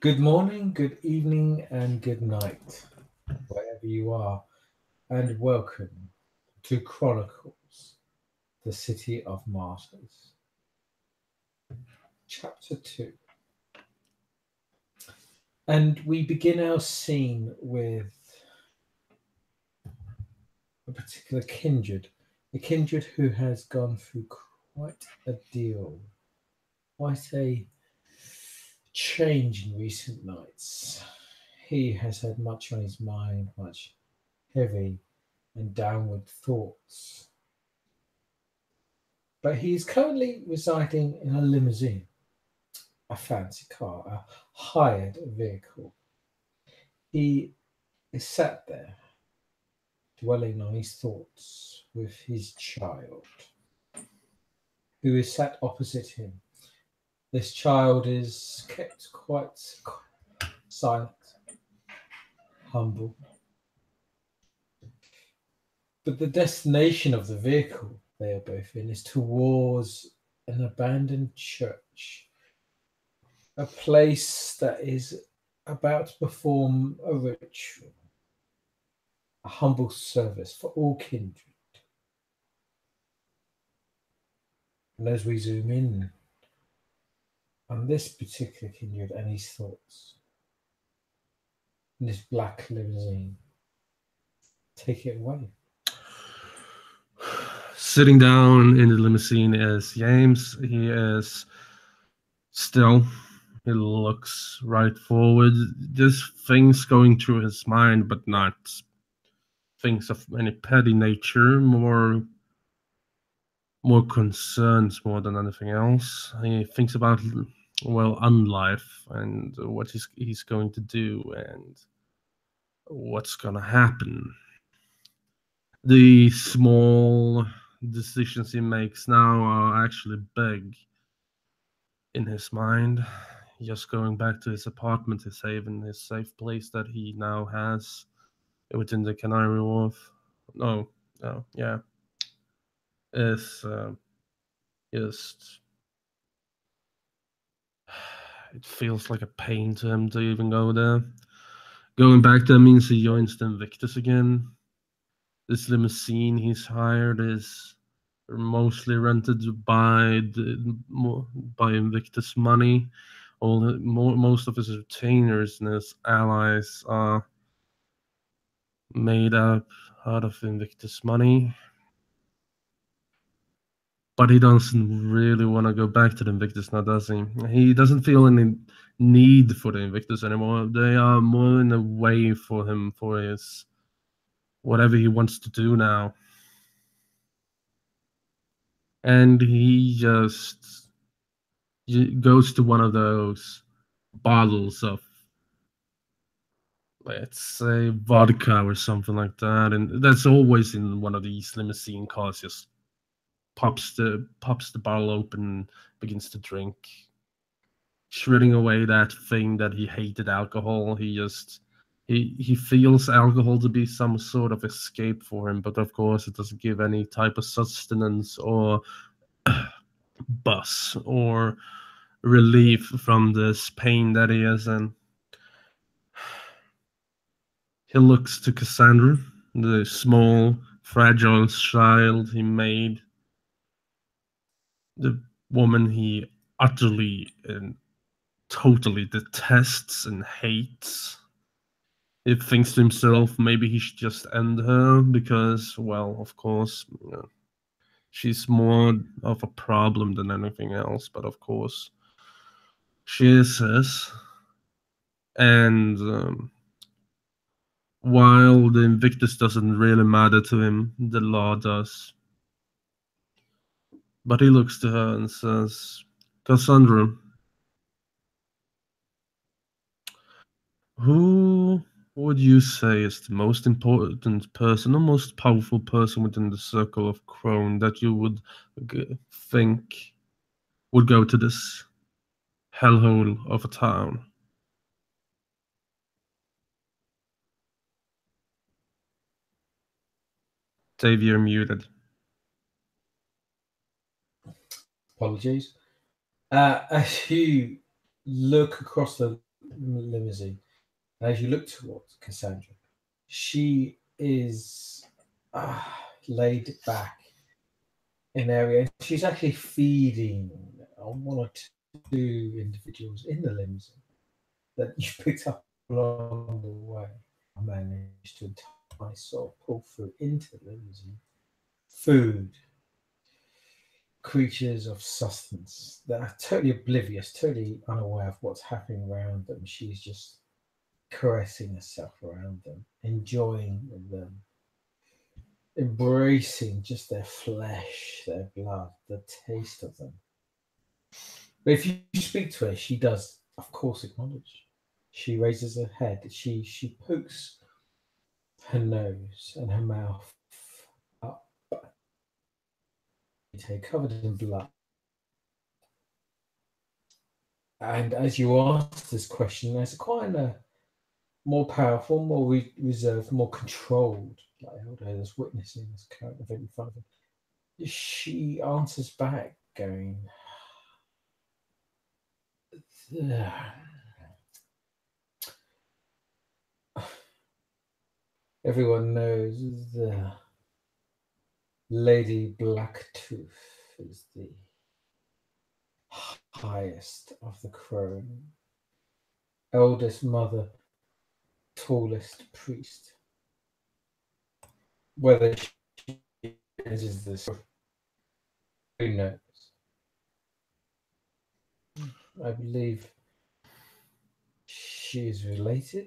Good morning, good evening, and good night, wherever you are, and welcome to Chronicles, the City of Martyrs, Chapter 2. And we begin our scene with a particular kindred, a kindred who has gone through quite a deal, quite a change in recent nights. He has had much on his mind, much heavy and downward thoughts. But he is currently residing in a limousine, a fancy car, a hired vehicle. He is sat there, dwelling on his thoughts with his child, who is sat opposite him. This child is kept quite silent, humble. But the destination of the vehicle they are both in is towards an abandoned church, a place that is about to perform a ritual, a humble service for all kindred. And as we zoom in on this particular kindred and his thoughts, in this black limousine, take it away. Sitting down in the limousine is James. He is still. He looks right forward. There's things going through his mind, but not things of any petty nature. More concerns more than anything else. He thinks about unlife and what he's going to do and what's gonna happen. The small decisions he makes now are actually big in his mind. Just going back to his apartment, his safe place that he now has within the Canary Wharf. No, no, yeah, is just it feels like a pain to him to even go there. Going back there means he joins the Invictus again. This limousine he's hired is mostly rented by Invictus money. Most of his retainers and his allies are made up out of Invictus money. But he doesn't really want to go back to the Invictus now, does he? He doesn't feel any need for the Invictus anymore. They are more in a way for him for his whatever he wants to do now. And he just goes to one of those bottles of, let's say, vodka or something like that, and that's always in one of these limousine cars. Just pops the bottle open, begins to drink, shredding away that thing that he hated, alcohol. He feels alcohol to be some sort of escape for him, but of course it doesn't give any type of sustenance or buzz or relief from this pain that he is in. He looks to Cassandra, the small, fragile child he made, the woman he utterly and totally detests and hates. He thinks to himself maybe he should just end her because, well, of course, she's more of a problem than anything else, but of course, she is his. And while the Invictus doesn't really matter to him, the law does. But he looks to her and says, Cassandra, who would you say is the most important person or most powerful person within the circle of Crone that you would think would go to this hellhole of a town? Dave, you're muted. Apologies. As you look across the limousine. And as you look towards Cassandra, she is laid back in an area. She's actually feeding on one or two individuals in the limousine that you picked up along the way. I managed to entice or pull through into the limousine. Food, creatures of sustenance that are totally oblivious, totally unaware of what's happening around them. She's just caressing herself around them, enjoying them, embracing just their flesh, their blood, the taste of them. But if you speak to her, she does, of course, acknowledge. She raises her head. She pokes her nose and her mouth up, covered in blood. And as you ask this question, there's quite a more powerful, more reserved, more controlled like elder that's witnessing this current event in front of her. She answers back, going, everyone knows the Lady Blacktooth is the highest of the crone, eldest mother, tallest priest. Whether she is this, who knows? I believe she is related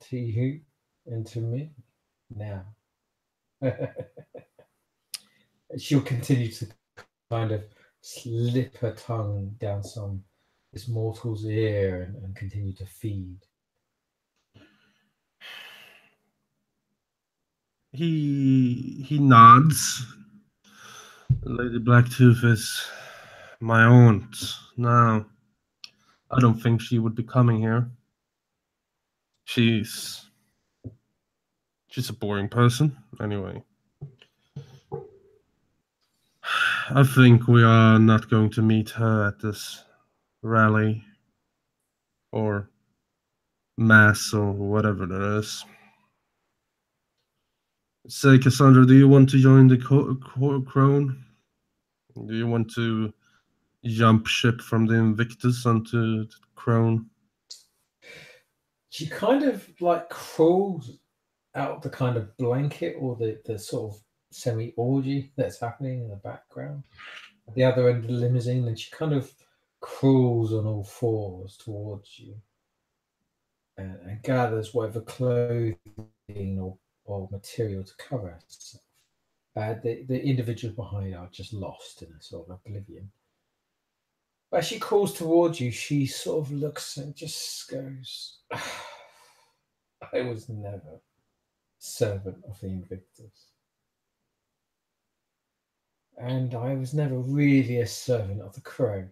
to you and to me now. She'll continue to kind of slip her tongue down this mortal's ear and continue to feed. He nods. Lady Blacktooth is my aunt now. I don't think she would be coming here. She's a boring person, anyway. I think we are not going to meet her at this rally or mass or whatever there is. Say, Cassandra, do you want to join the crone? Do you want to jump ship from the Invictus onto the crone? She kind of like crawls out the kind of blanket or the sort of semi-orgy that's happening in the background at the other end of the limousine, and she kind of crawls on all fours towards you and gathers whatever clothing or material to cover herself. The individuals behind are just lost in a sort of oblivion. As she crawls towards you, she sort of looks and just goes, I was never servant of the Invictus. And I was never really a servant of the Crow.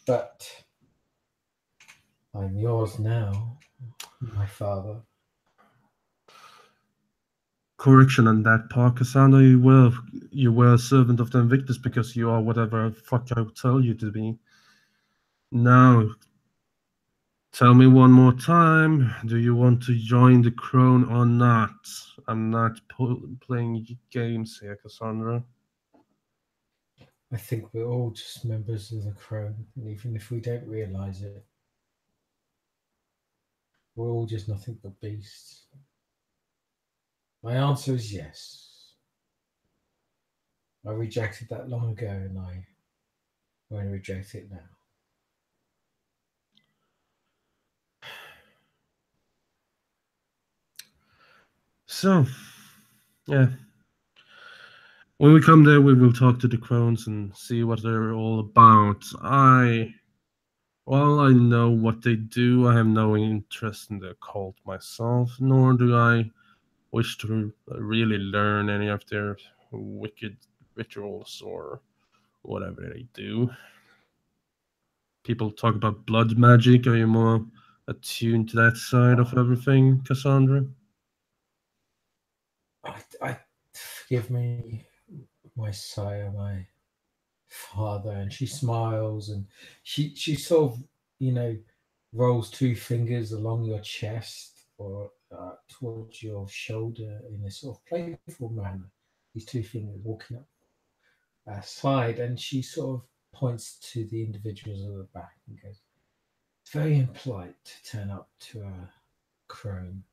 But I'm yours now, my father. Correction on that part, Cassandra. You were a servant of the Invictus because you are whatever fuck I tell you to be. Now, tell me one more time. Do you want to join the crone or not? I'm not playing games here, Cassandra. I think we're all just members of the Crone, and even if we don't realize it, we're all just nothing but beasts. My answer is yes. I rejected that long ago, and I won't reject it now. So, yeah. When we come there, we will talk to the crones and see what they're all about. While I know what they do, I have no interest in the cult myself, nor do I wish to really learn any of their wicked rituals or whatever they do. People talk about blood magic. Are you more attuned to that side of everything, Cassandra? I forgive me, my sire, my father. And she smiles, and she sort of, rolls two fingers along your chest or towards your shoulder in a sort of playful manner. These two fingers walking up side, and she sort of points to the individuals at the back and goes, "It's very impolite to turn up to a crone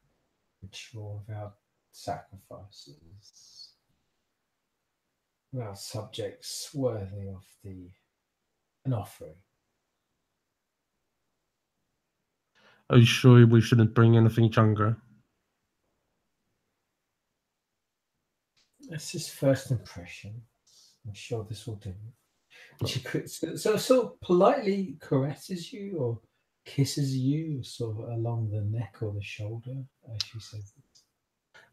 ritual without sacrifices, without subjects worthy of an offering." Are you sure we shouldn't bring anything younger? That's his first impression. I'm sure this will do. And she sort of politely caresses you or kisses you sort of along the neck or the shoulder as she says it.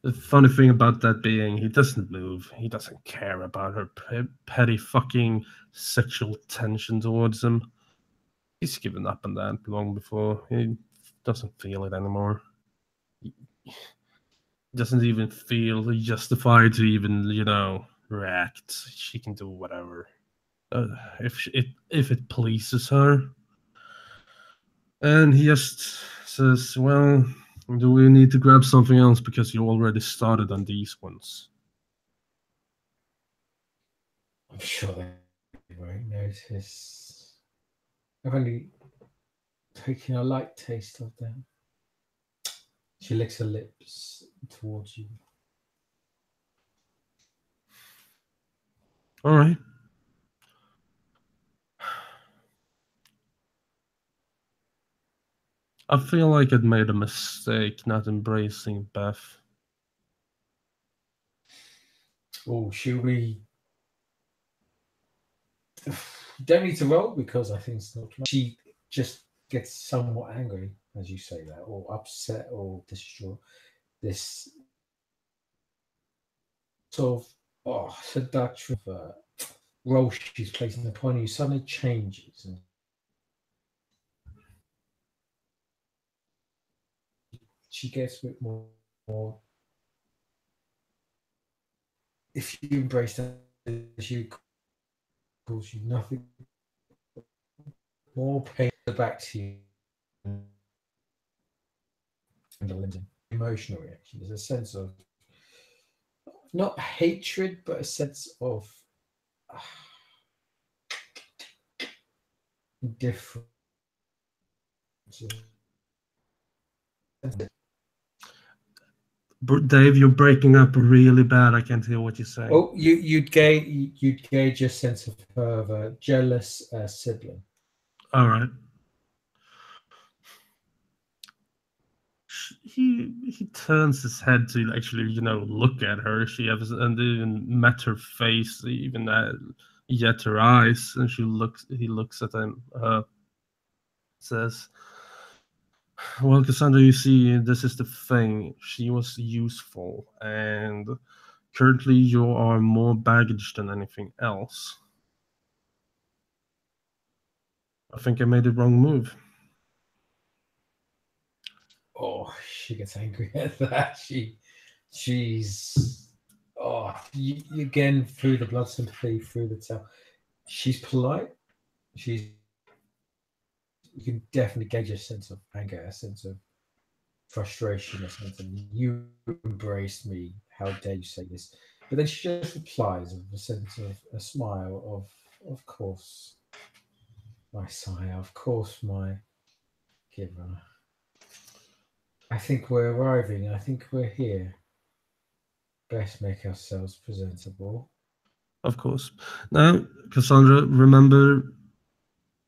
The funny thing about that being, he doesn't move. He doesn't care about her petty fucking sexual tension towards him. He's given up on that long before. He doesn't feel it anymore. He doesn't even feel justified to even, react. She can do whatever. If it pleases her. And he just says, "Well, do we need to grab something else because you already started on these ones?" I'm sure they won't notice. I've only taken a light taste of them. She licks her lips towards you. All right. I feel like I'd made a mistake not embracing Beth. Oh, should we? Don't need to roll because I think it's not. She just gets somewhat angry as you say that, or upset, or distraught. This sort of seductive role she's placing upon you suddenly changes, and she gets a bit more. If you embrace that, she calls you nothing more pain back to you. And emotional reaction. There's a sense of not hatred, but a sense of indifference. Dave, you're breaking up really bad. I can't hear what you're saying. Oh, you'd gauge a sense of her of a jealous sibling. All right. He turns his head to actually, look at her. She hasn't even met her face, even yet her eyes, and he looks at him. Says, "Well, Cassandra, you see, this is the thing. She was useful, and currently you are more baggage than anything else. I think I made the wrong move." Oh, she gets angry at that. She's you again through the blood sympathy through the tail. She's polite. You can definitely gauge a sense of anger, a sense of frustration, a sense of you embraced me. How dare you say this? But then she just replies with a sense of a smile of course, my sire, of course, my giver. I think we're arriving. I think we're here. Best make ourselves presentable. Of course. Now, Cassandra, remember,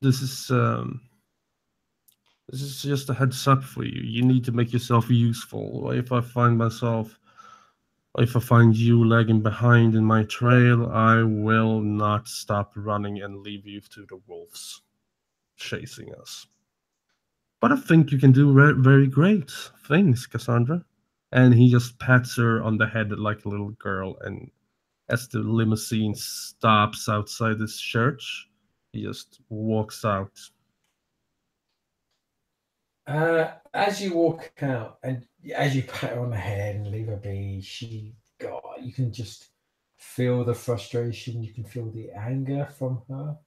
this is just a heads up for you. You need to make yourself useful. If I find you lagging behind in my trail, I will not stop running and leave you to the wolves chasing us. But I think you can do very great things, Cassandra. And he just pats her on the head like a little girl. And as the limousine stops outside this church, he just walks out. As you walk out and as you pat her on the head and leave her be, you can just feel the frustration. You can feel the anger from her,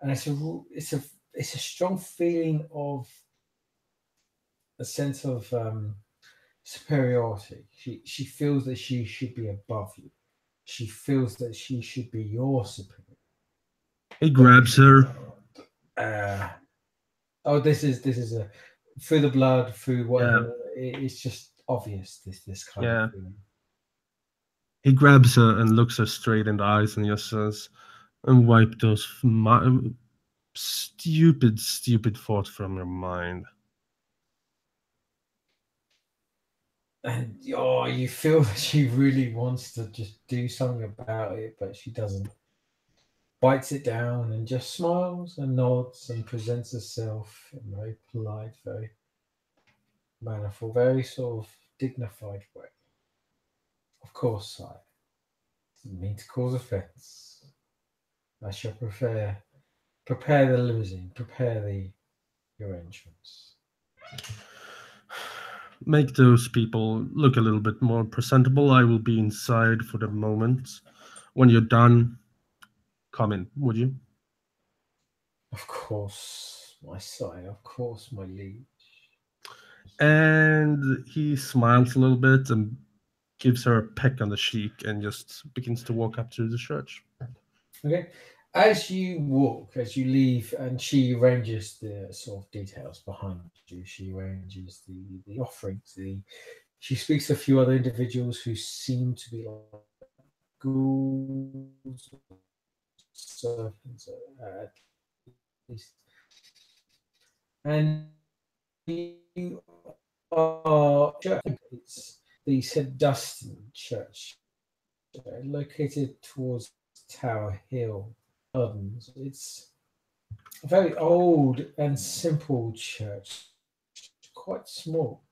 and it's a strong feeling of a sense of superiority. She feels that she should be above you. She feels that she should be your superior. He grabs her. Oh, this is a through the blood, through whatever. Yeah. It's just obvious. This kind Yeah. of feeling. He grabs her and looks her straight in the eyes and just says, "And wipe those stupid thoughts from your mind." And you feel that she really wants to just do something about it, but she doesn't. Bites it down and just smiles and nods and presents herself in a very polite, very mannerful, very sort of dignified way. Of course, I didn't mean to cause offence. I shall prepare the limousine, prepare the arrangements. Make those people look a little bit more presentable. I will be inside for the moment. When you're done, come in, would you? Of course, my sire, of course, my liege. And he smiles a little bit and gives her a peck on the cheek and just begins to walk up to the church. Okay. As you walk, as you leave, and she arranges the sort of details behind you, she arranges the offerings. She speaks to a few other individuals who seem to be like ghouls, serpents, at least. And you are it's the St. Dustin Church, located towards Tower Hill Gardens. It's a very old and simple church, quite small,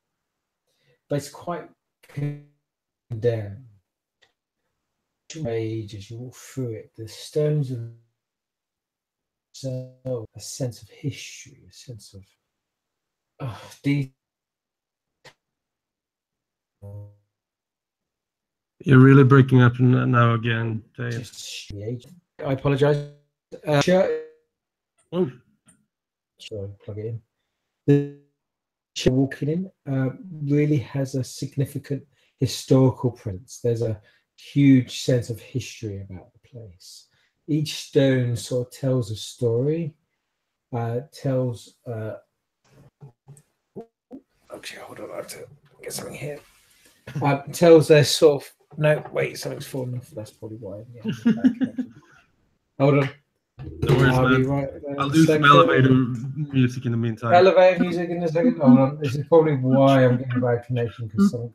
but it's quite condemned. Age as you walk through it, the stones of a sense of history, a sense of detail. You're really breaking up now again, Dave. Just I apologize. Oh. So plug it in. The church walking in really has a significant historical presence. There's a huge sense of history about the place. Each stone sort of tells a story. Tells. Actually, hold on. I have to get something here. Tells their sort of. No, wait, something's fallen off. That's probably why. Hold on. No worries, I'll man. be right. I'll do some elevator music in the meantime. Elevator music in a second. Hold on. This is probably why I'm getting a bad connection because something.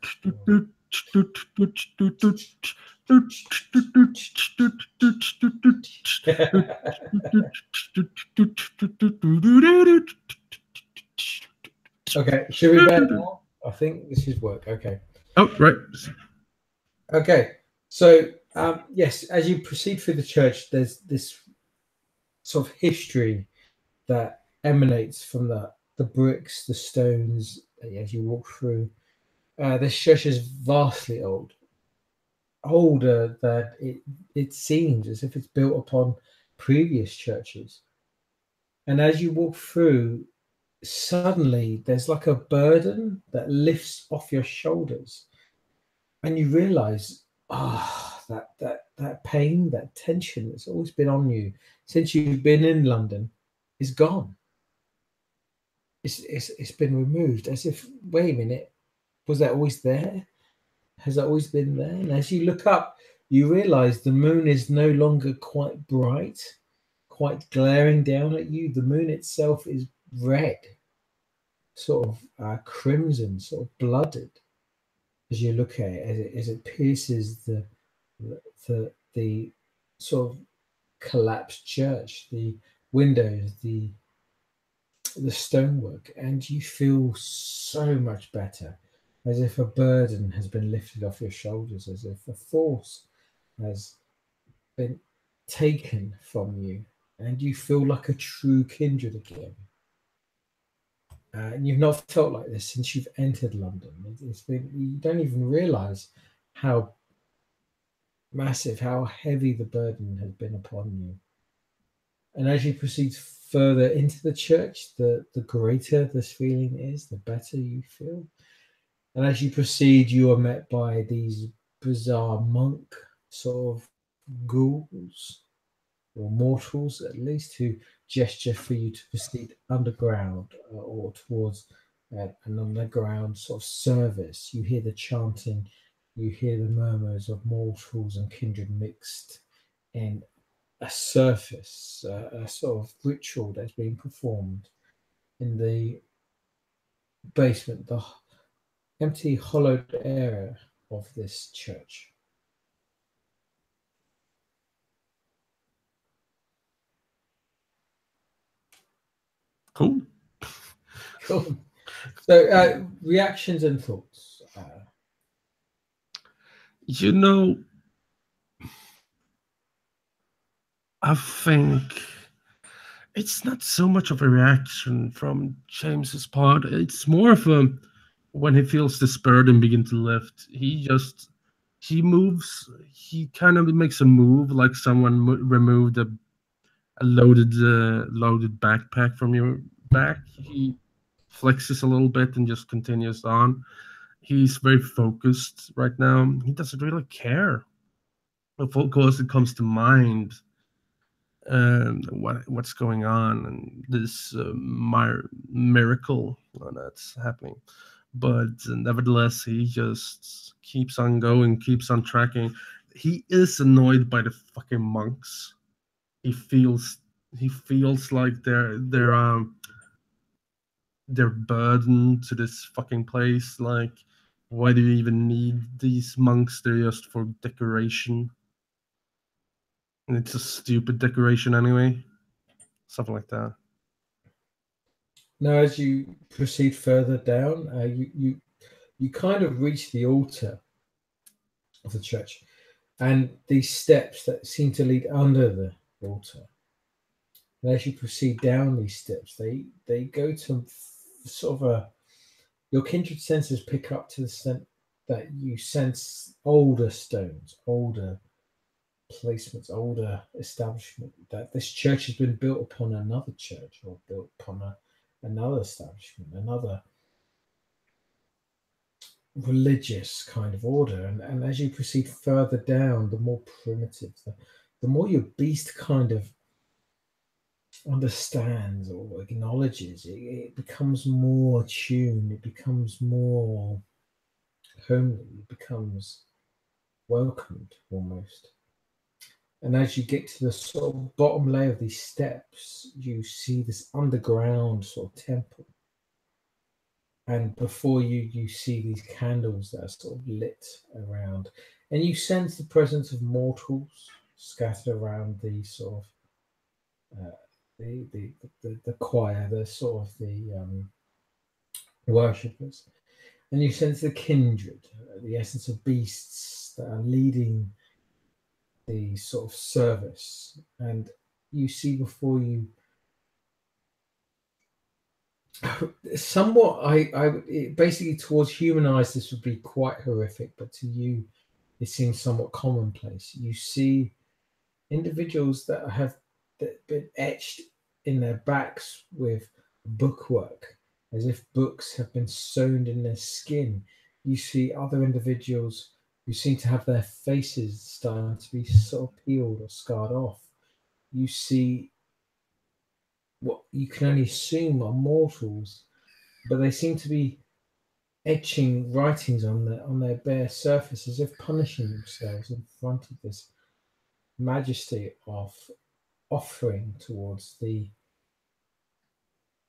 Okay, should we bet now? I think this should work. Okay. Oh, right. Okay. So, yes, as you proceed through the church, there's this sort of history that emanates from the bricks, the stones, as you walk through. This church is vastly old, older than it seems, as if it's built upon previous churches. And as you walk through, suddenly there's like a burden that lifts off your shoulders, and you realize, that pain, that tension that's always been on you since you've been in London is gone. It's been removed, as if, wait a minute, was that always there? Has that always been there? And as you look up, you realize the moon is no longer quite bright, quite glaring down at you. The moon itself is red, sort of crimson, sort of blooded, as you look at it, as it pierces the sort of collapsed church, the windows, the stonework, and you feel so much better, as if a burden has been lifted off your shoulders, as if a force has been taken from you, and you feel like a true kindred again. And you've not felt like this since you've entered London. It's been, you don't even realize how massive, how heavy the burden has been upon you. And as you proceed further into the church, the greater this feeling is, the better you feel. And as you proceed, you are met by these bizarre monk sort of ghouls, or mortals at least, who gesture for you to proceed underground or towards an underground sort of service. You hear the chanting, you hear the murmurs of mortals and kindred mixed in a surface, a sort of ritual that's being performed in the basement, the empty, hollowed area of this church. Cool. Cool. So, reactions and thoughts. You know, I think it's not so much of a reaction from James's part. It's more of a when he feels this burden begin to lift. He moves. He kind of makes a move like someone removed a loaded backpack from your back. He flexes a little bit and just continues on. He's very focused right now. He doesn't really care. Of course, it comes to mind what's going on and this miracle that's happening. But nevertheless, he just keeps on going, keeps on tracking. He is annoyed by the fucking monks. He feels like they're burdened to this fucking place. Like, why do you even need these monks? They're just for decoration. And it's a stupid decoration anyway. Something like that. Now, as you proceed further down, you kind of reach the altar of the church, and these steps that seem to lead under the altar. And as you proceed down these steps, they go to sort of a your kindred senses pick up to the extent that you sense older stones, older placements, older establishment. That this church has been built upon another church, or built upon another establishment, another religious kind of order. And as you proceed further down, the more primitive, the more your beast kind of understands or acknowledges, it becomes more attuned, it becomes more homely, it becomes welcomed almost. And as you get to the sort of bottom layer of these steps, you see this underground sort of temple. And before you, you see these candles that are sort of lit around. And you sense the presence of mortals scattered around the sort of the choir, the sort of the worshippers. And you sense the kindred, the essence of beasts that are leading the sort of service. And you see before you somewhat basically towards human eyes this would be quite horrific, but to you it seems somewhat commonplace. You see individuals that have been etched in their backs with bookwork, as if books have been sewn in their skin. You see other individuals who seem to have their faces starting to be sort of peeled or scarred off. You see what you can only assume are mortals, but they seem to be etching writings on their bare surface as if punishing themselves in front of this majesty of offering towards the.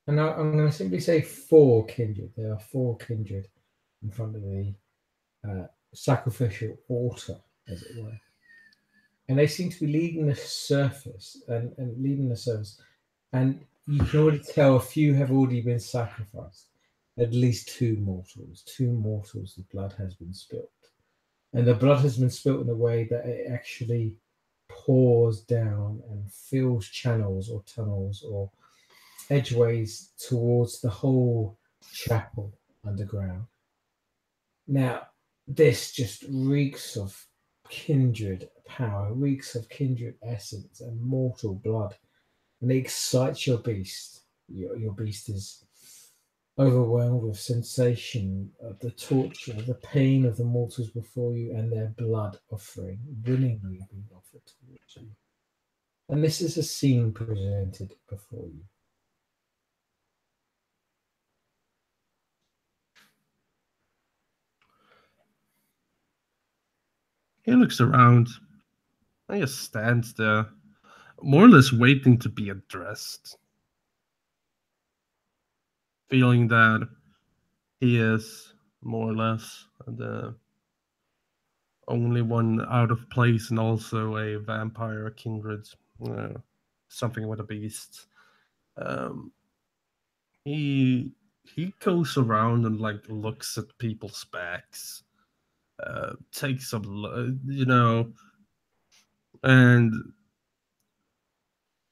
And I'm going to simply say four kindred. There are four kindred in front of the sacrificial altar, as it were. And they seem to be leading the surface and leading the service. And you can already tell a few have already been sacrificed. At least two mortals, the blood has been spilt. And the blood has been spilt in a way that it actually pours down and fills channels or tunnels or edgeways towards the whole chapel underground. Now, this just reeks of kindred power, reeks of kindred essence and mortal blood. and it excites your beast. Your beast is overwhelmed with sensation of the torture, the pain of the mortals before you, and their blood offering willingly being offered towards you. And this is a scene presented before you. He looks around. He just stands there, more or less waiting to be addressed. Feeling that he is more or less the only one out of place and also a vampire kindred, something with a beast. Um, he he goes around and like looks at people's backs, takes some, and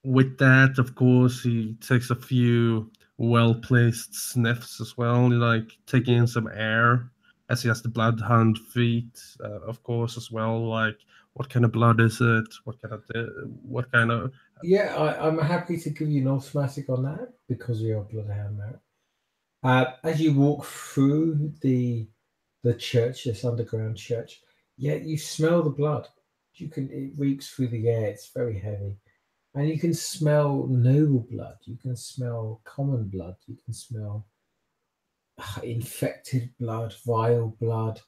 with that, of course, he takes a few well placed sniffs as well, like taking in some air as he has the bloodhound feet, of course, as well. Like, what kind of blood is it? What kind of? Yeah, I'm happy to give you an automatic on that because you're a bloodhound now. As you walk through the church, this underground church, yeah, you smell the blood. It reeks through the air. It's very heavy, and you can smell noble blood. You can smell common blood. You can smell infected blood, vile blood,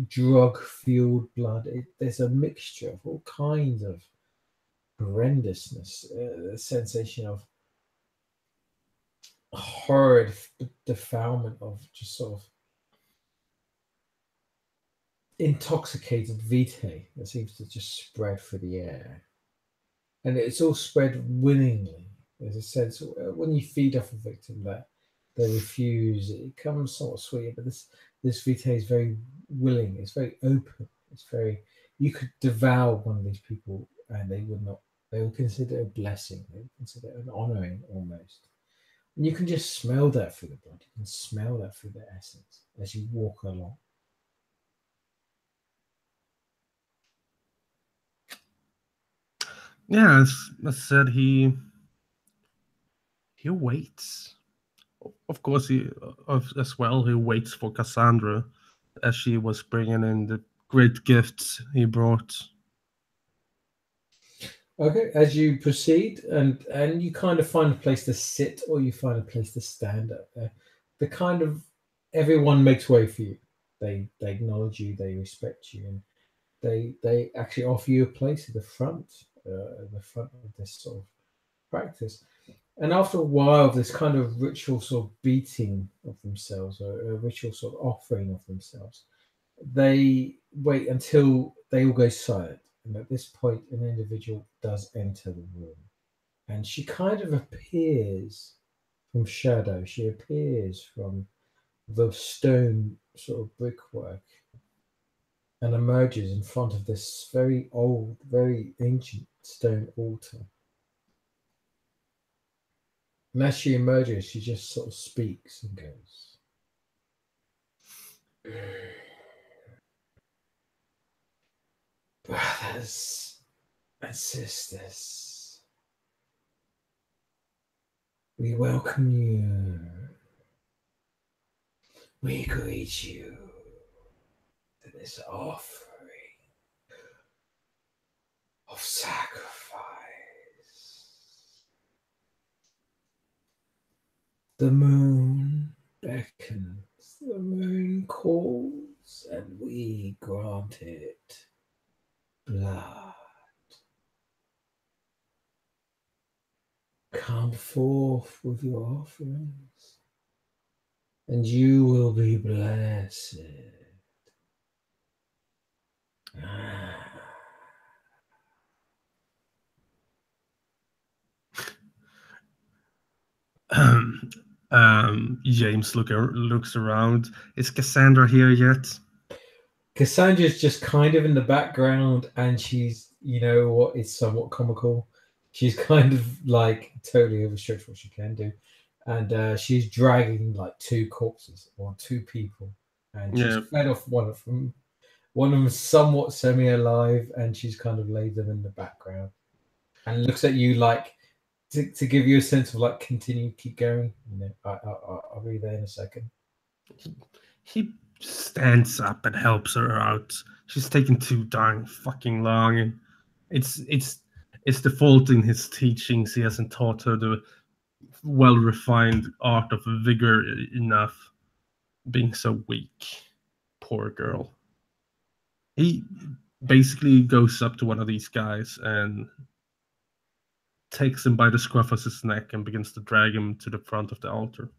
drug-fueled blood. There's a mixture of all kinds of horrendousness, a sensation of horrid defilement of just sort of intoxicated vitae that seems to just spread through the air. And it's all spread willingly. There's a sense when you feed off a victim that they refuse, it comes somewhat sweet, but this vitae is very willing, it's very open, it's very you could devour one of these people and they will consider it a blessing, they will consider it an honoring almost. And you can just smell that through the blood. You can smell that through the essence as you walk along. Yeah, as I said, he waits. Of course, as well. He waits for Cassandra, as she was bringing in the great gifts he brought. Okay, as you proceed, and you kind of find a place to sit, or you find a place to stand up there. The kind of everyone makes way for you. They acknowledge you, they respect you, and they actually offer you a place at the front of this sort of practice. And after a while, this kind of ritual sort of beating of themselves, or a ritual sort of offering of themselves, they wait until they all go silent. And at this point, an individual does enter the room. And she kind of appears from shadow. She appears from the stone sort of brickwork and emerges in front of this very old, very ancient stone altar. And as she emerges, she just sort of speaks and goes, brothers and sisters, we welcome you. We greet you to this offering of sacrifice. The moon beckons, the moon calls, and we grant it blood. Come forth with your offerings, and you will be blessed. James looks around. Is Cassandra here yet? Cassandra's just kind of in the background, and she's, what is somewhat comical. She's kind of like totally overstretched what she can do, and she's dragging like two corpses or two people, and she's fed off one of them. One of them is somewhat semi-alive, and she's kind of laid them in the background, and looks at you like to give you a sense of like continue, keep going. I'll be there in a second. He stands up and helps her out. She's taking too darn fucking long, and it's the fault in his teachings. He hasn't taught her the well refined art of vigor enough. Being so weak, poor girl. He basically goes up to one of these guys and takes him by the scruff of his neck and begins to drag him to the front of the altar.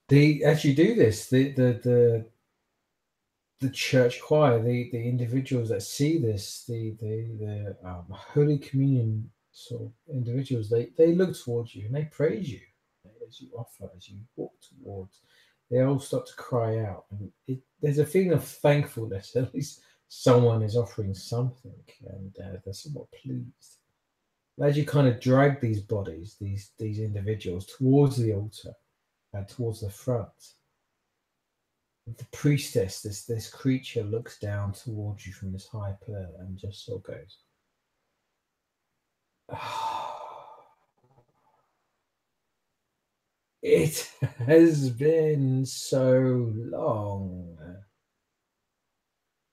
They actually do this. The church choir, the individuals that see this, the Holy Communion sort of individuals, they look towards you and they praise you as you offer, as you walk towards. They all start to cry out, and there's a feeling of thankfulness. At least someone is offering something, and they're somewhat pleased. As you kind of drag these bodies, these individuals towards the altar, towards the front, the priestess, this creature, looks down towards you from this high pillar and just sort of goes, "It has been so long,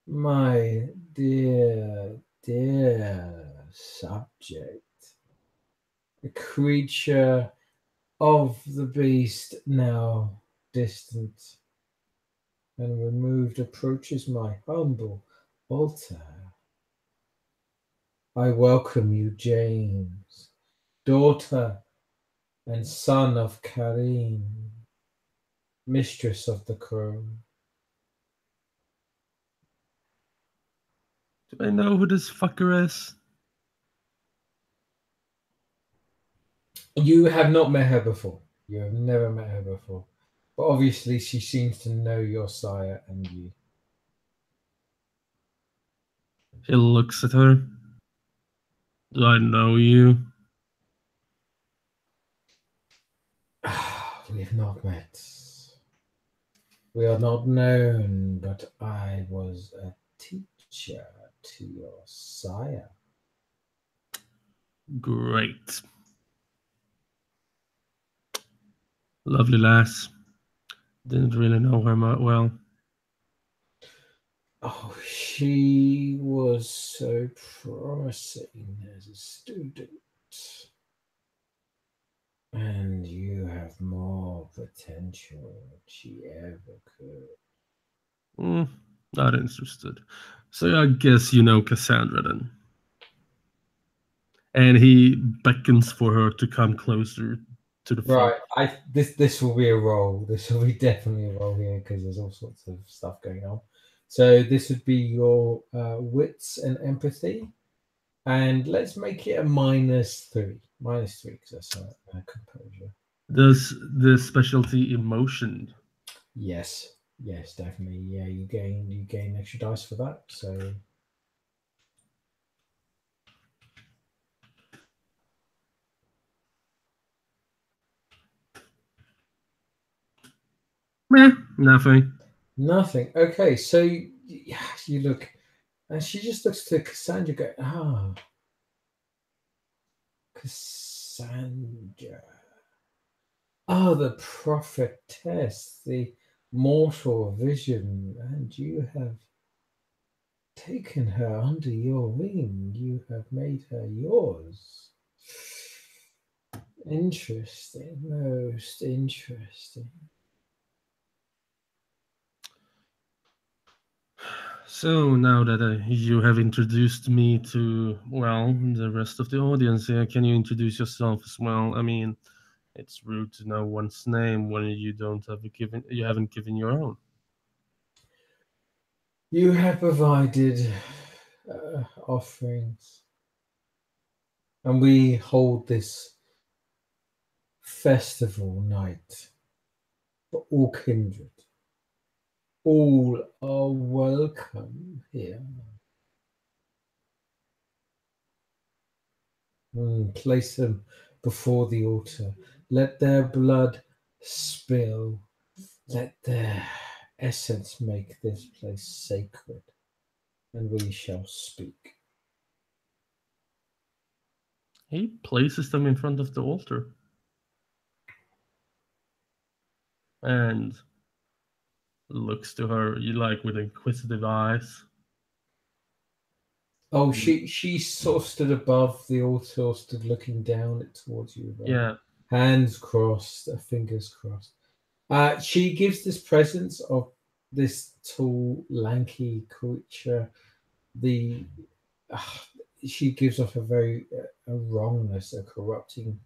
my dear, dear subject. The creature of the beast, now distant and removed, approaches my humble altar. I welcome you, James, daughter and son of Kareen, mistress of the crown." Do I know who this fucker is? You have not met her before. You have never met her before. But obviously she seems to know your sire and you. He looks at her. Do I know you? We have not met. We are not known, but I was a teacher to your sire. Great. Lovely lass. Didn't really know her well. Oh, she was so promising as a student. And you have more potential than she ever could. Not interested. So I guess you know Cassandra then. And he beckons for her to come closer to the front. Right. This will be a role. This will be definitely a role here because there's all sorts of stuff going on. So this would be your wits and empathy, and let's make it a -3. -3 because that's a composure. Does the specialty emotion? Yes, definitely. Yeah, you gain extra dice for that. So Meh, nothing. nothing. Okay, so you look, and she just looks to Cassandra. Go, Cassandra. The prophetess, the mortal vision, and you have taken her under your wing. You have made her yours. Interesting, most interesting. So now that you have introduced me to, well, the rest of the audience here, can you introduce yourself as well? I mean, it's rude to know one's name when you haven't given your own. You have provided offerings, and we hold this festival night for all kindred. All are welcome here. Place them before the altar. Let their blood spill. Let their essence make this place sacred, and we shall speak. He places them in front of the altar. And looks to her, you like, with inquisitive eyes. Oh, she sort of stood above the altar, or stood looking down towards you. Yeah. Hands crossed, fingers crossed. She gives this presence of this tall, lanky creature. She gives off a very a wrongness, a corrupting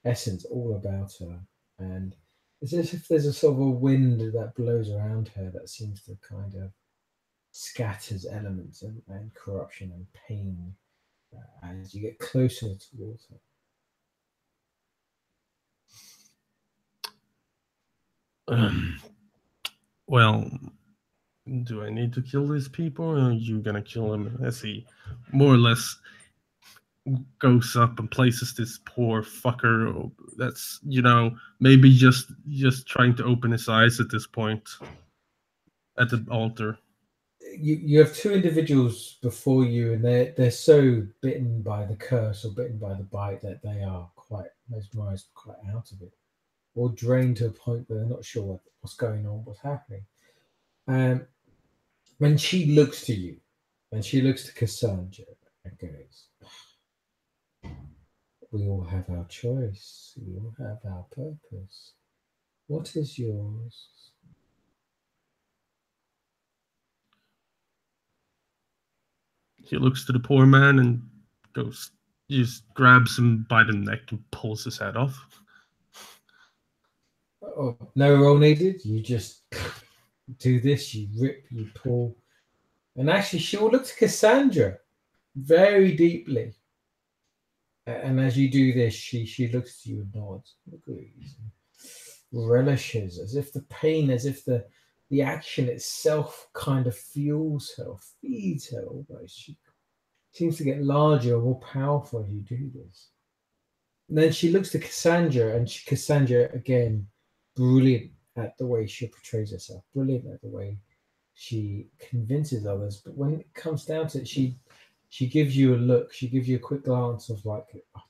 essence all about her, and it's as if there's a sort of a wind that blows around her that seems to kind of scatters elements and corruption and pain as you get closer towards her. Well, do I need to kill these people, or are you gonna kill them? As he more or less goes up and places this poor fucker that's, maybe just trying to open his eyes at this point at the altar. You have two individuals before you, and they're so bitten by the curse or bitten by the bite that they are quite mesmerized, quite out of it, or drained to a point where they're not sure what's going on, what's happening. When she looks to you, when she looks to Cassandra and goes, "We all have our choice. We all have our purpose. What is yours?" He looks to the poor man and goes, just grabs him by the neck and pulls his head off. Oh, no roll needed. You just do this. You rip, you pull, and actually, she will look to Cassandra very deeply. And as you do this, she looks to you and nods, agrees, and relishes, as if the pain, as if the action itself kind of fuels her, feeds her almost. She seems to get larger, more powerful as you do this. And then she looks to Cassandra, and Cassandra, again, brilliant at the way she portrays herself, brilliant at the way she convinces others. But when it comes down to it, she gives you a look, she gives you a quick glance of like, oh,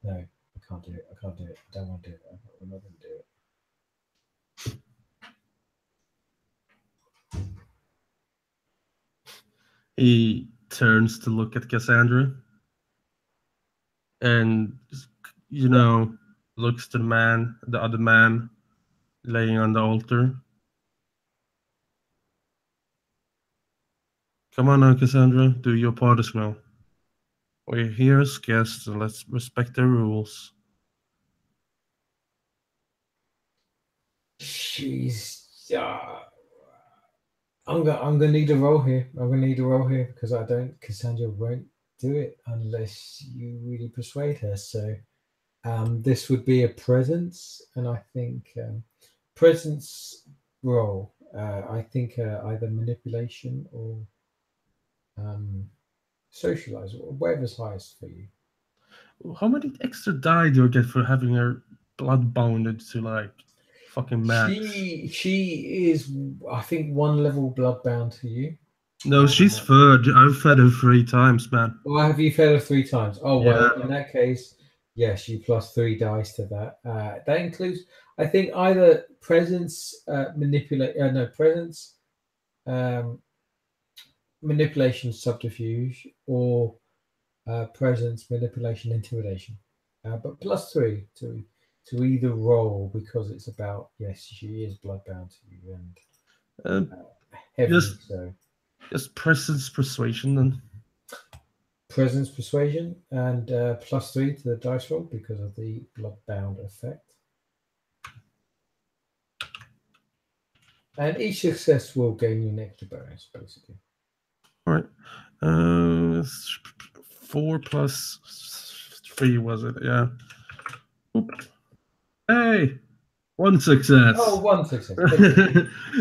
no, I can't do it, I can't do it, I don't want to do it, I'm not going to do it. He turns to look at Cassandra and, looks to the other man laying on the altar. Come on now, Cassandra, do your part as well. We're here as guests, and let's respect the rules. She's I'm gonna need a roll here. I'm gonna need a roll here because Cassandra won't do it unless you really persuade her. So this would be a presence, and I think presence roll. I think either manipulation or socialize, or whatever's highest for you. How many extra die do you get for having her blood bounded to like fucking max? She is, I think, one level blood bound to you. No, she's third. I've fed her 3 times, man. Well, have you fed her 3 times? Oh, well, in that case, yes, you plus 3 dice to that. That includes, I think, either presence, presence, manipulation, subterfuge, or presence, manipulation, intimidation. But plus 3 to either roll, because it's about, yes, she is bloodbound to you and heavy. Just presence persuasion then. Presence persuasion and plus 3 to the dice roll because of the bloodbound effect. And each success will gain you an extra bonus, basically. All right. 4 plus 3 was it? Yeah. Oop. Hey, 1 success. Oh, 1 success.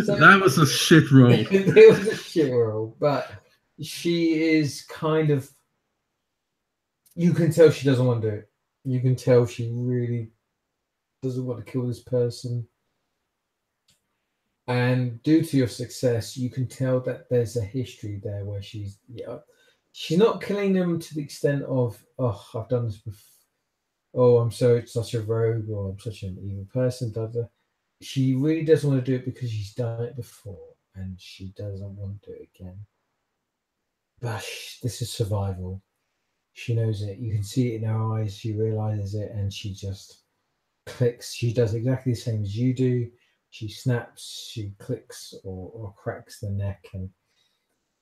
So, that was a shit roll. It was a shit roll, but she is kind of. You can tell she doesn't want to do it. You can tell she really doesn't want to kill this person. And due to your success, you can tell that there's a history there where she's not killing them to the extent of, oh, I've done this before. oh, I'm so such a rogue, or I'm such an evil person. Da, da. She really doesn't want to do it because she's done it before and she doesn't want to do it again. But this is survival. She knows it. You can see it in her eyes. She realizes it and she just clicks. She does exactly the same as you do. She snaps, she clicks or cracks the neck and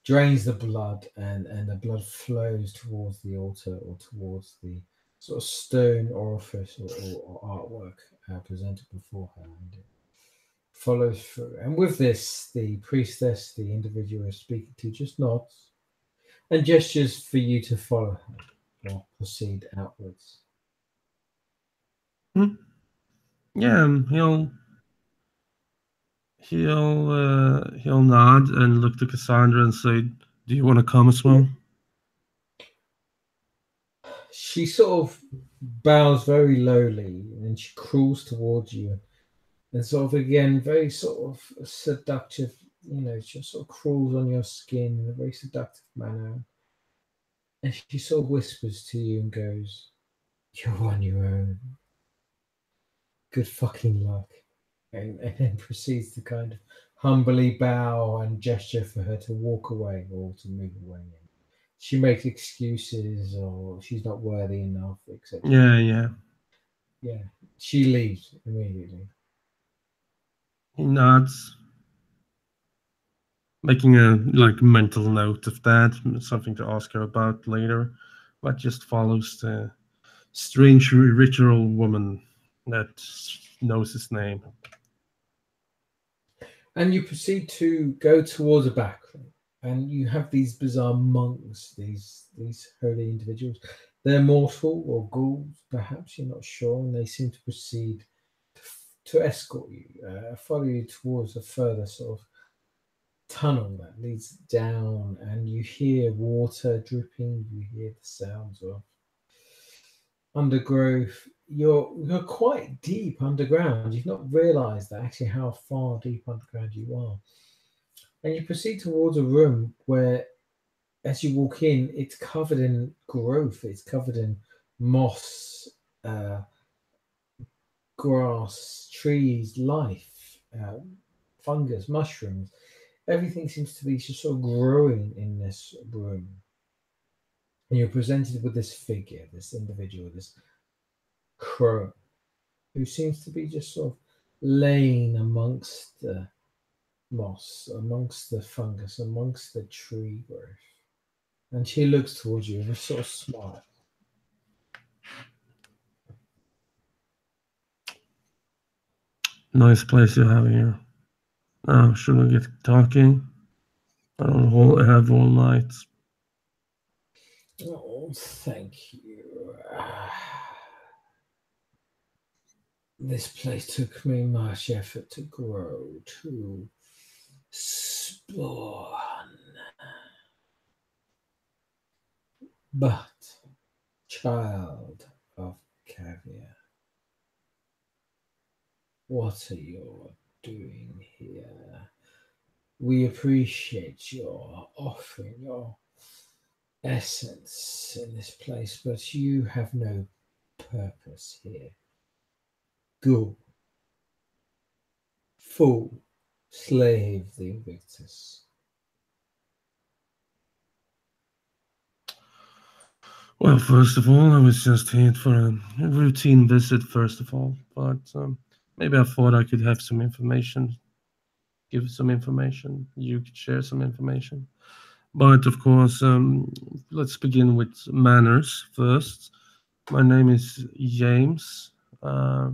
drains the blood, and the blood flows towards the altar or towards the sort of stone orifice or artwork presented before her. And it follows through. And with this, the priestess, the individual you're speaking to, just nods and gestures for you to follow her or proceed outwards. Hmm? Yeah, he'll nod and look to Cassandra and say, "Do you want to come as well?" She sort of bows very lowly and she crawls towards you and sort of again very sort of seductive, she sort of crawls on your skin in a very seductive manner. And she sort of whispers to you and goes, "You're on your own. Good fucking luck." And then proceeds to kind of humbly bow and gesture for her to walk away or to move away. And she makes excuses or she's not worthy enough, etc. Yeah. Yeah, she leaves immediately. He nods, making a mental note of that, something to ask her about later, but just follows the strange ritual woman that knows his name. And you proceed to go towards a back room, and you have these bizarre monks, these holy individuals. They're mortal or ghouls, perhaps you're not sure, and they seem to proceed to escort you, follow you towards a further sort of tunnel that leads down, and you hear water dripping. You hear the sounds of undergrowth. You're quite deep underground. You've not realised that actually how far deep underground you are. And you proceed towards a room where, as you walk in, it's covered in growth. It's covered in moss, uh, grass, trees, life, fungus, mushrooms. Everything seems to be just sort of growing in this room. And you're presented with this figure, this individual, this crow, who seems to be just sort of laying amongst the moss, amongst the fungus, amongst the tree growth. And she looks towards you with a sort of smile. Nice place you have here. Now, should we get talking? I don't have all night. Oh, thank you. This place took me much effort to grow, to spawn. But, child of caviar, what are you doing here? We appreciate your offering your essence in this place, but you have no purpose here. Go, fool, slave the Invictus. Well, first of all, I was just here for a routine visit, first of all. But maybe I thought I could have some information, give some information. You could share some information. But of course, let's begin with manners first. My name is James. Uh,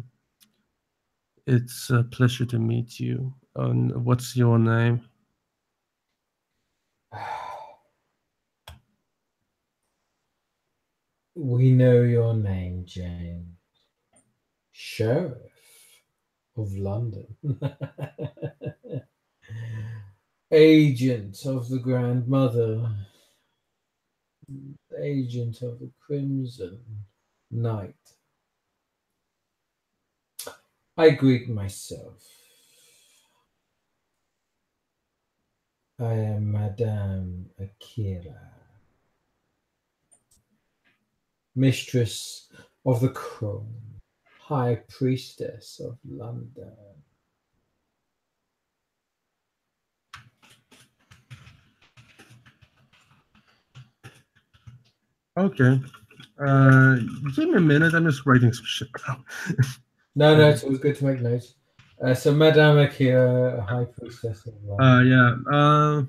it's a pleasure to meet you. And what's your name? We know your name, Jane. Sheriff of London. Agent of the Grandmother. Agent of the Crimson Knight. I greet myself. I am Madame Akira, mistress of the Crown, High Priestess of London. Okay. Give me a minute. I'm just writing some shit down. No, it's always good to make notes. So Madame Akira, High Priestess of London. Yeah.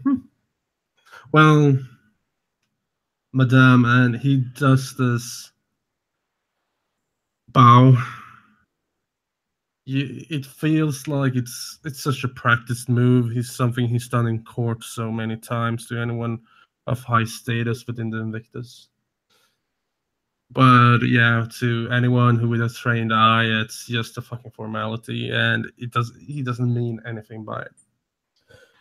Well, Madame, and he does this bow. It feels like it's such a practiced move. He's something he's done in court so many times to anyone of high status within the Invictus. But yeah, to anyone who with a trained eye, it's just a fucking formality, and he doesn't mean anything by it.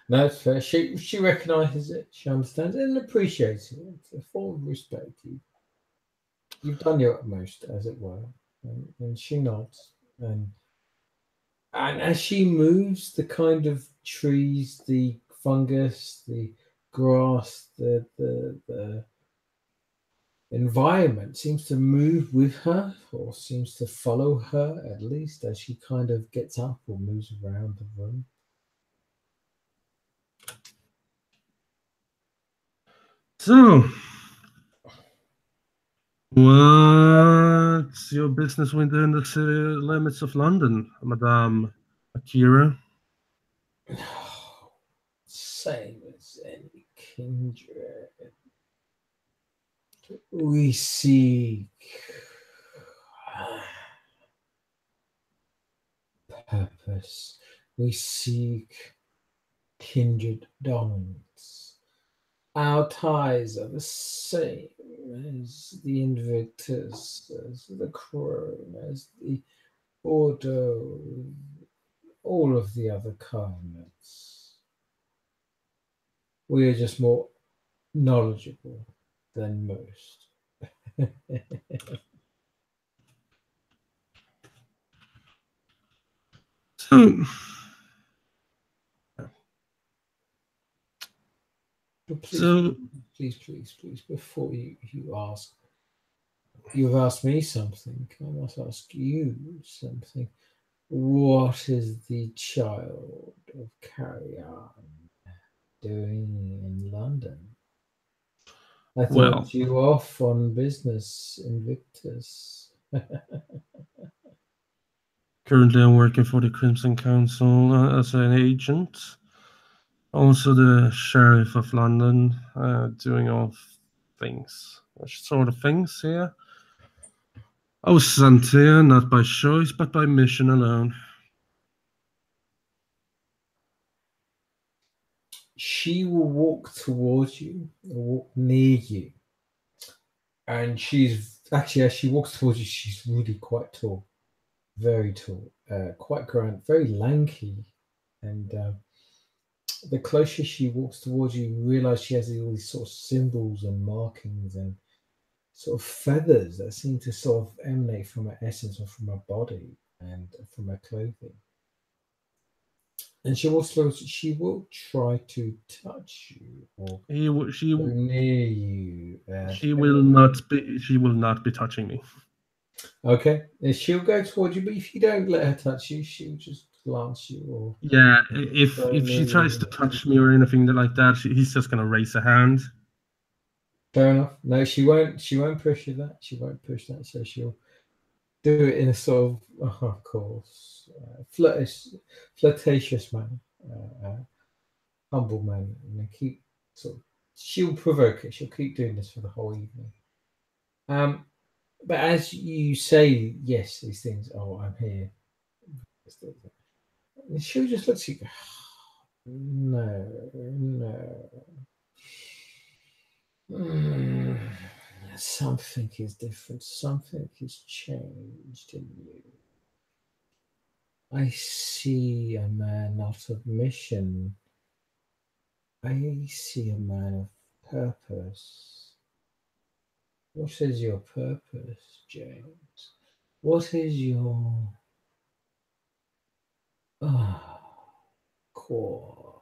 No, it's fair. She recognises it, she understands it, and appreciates it. It's a form of respect. You've done your utmost, as it were, and she nods. And as she moves, the kind of trees, the fungus, the grass, the environment seems to move with her, or seems to follow her at least, as she kind of gets up or moves around the room. So, what's your business within the city limits of London, Madame Akira? Same as any kindred. We seek purpose. We seek kindred dominance. Our ties are the same as the Invictus, as the Crown, as the Ordo, all of the other carnets. We are just more knowledgeable than most. So, Please, before you ask, you've asked me something. I must ask you something. What is the child of Carrion doing in London? I well, thought you were off on business, Invictus. currently I'm working for the Crimson Council as an agent. Also, the Sheriff of London, doing all things, sort of things here. I was sent here not by choice, but by mission alone. She will walk towards you, or walk near you, and she's actually, as she walks towards you, she's really quite tall, very tall, quite grand, very lanky, and the closer she walks towards you, you realize she has all these sort of symbols and markings and sort of feathers that seem to sort of emanate from her essence or from her body and from her clothing. And she will try to touch you or go near you. She will not be. She will not be touching me. Okay, and she'll go towards you, but if you don't let her touch you, she'll just glance you or Yeah, if go if she near tries to you. touch me or anything like that, he's just gonna raise a hand. Fair enough. No, she won't. She won't push you that. She won't push that. So she'll do it in a sort of course, flirtatious manner, humble manner, and then keep sort of. She'll provoke it. She'll keep doing this for the whole evening. But as you say, yes, these things. Oh, I'm here. She'll just look at you. No, no. Mm, something is different. Something has changed in you. I see a man not of mission. I see a man of purpose. What is your purpose, James? What is your core?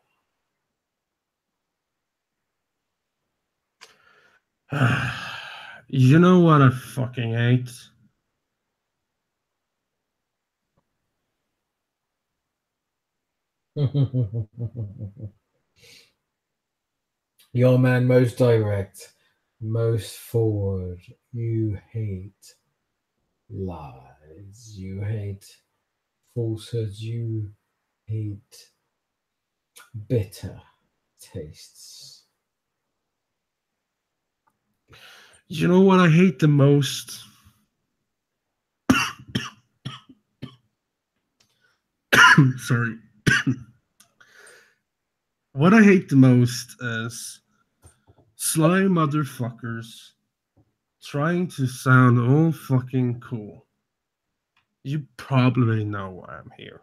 You know what I fucking hate? Your man most direct, most forward. You hate lies. You hate falsehoods. You hate bitter tastes. You know what I hate the most? Sorry. What I hate the most is sly motherfuckers trying to sound all fucking cool. You probably know why I'm here.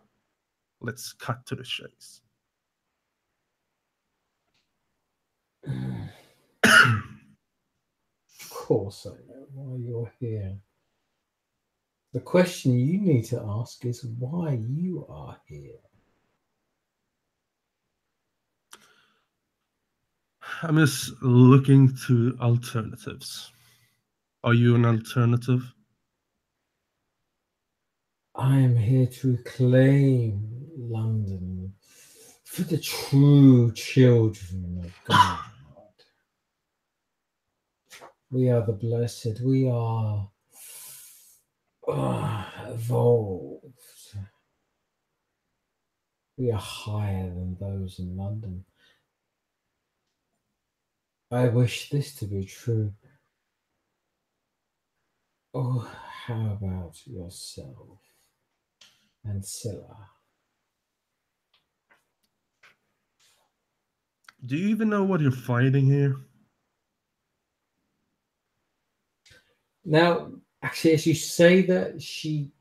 Let's cut to the chase. Of course, I know why you're here. The question you need to ask is why you are here. I'm just looking to alternatives. Are you an alternative? I am here to reclaim London for the true children of God. We are the blessed. We are evolved. We are higher than those in London. I wish this to be true. Oh, how about yourself and Scylla? Do you even know what you're fighting here? Now, actually, as you say that, she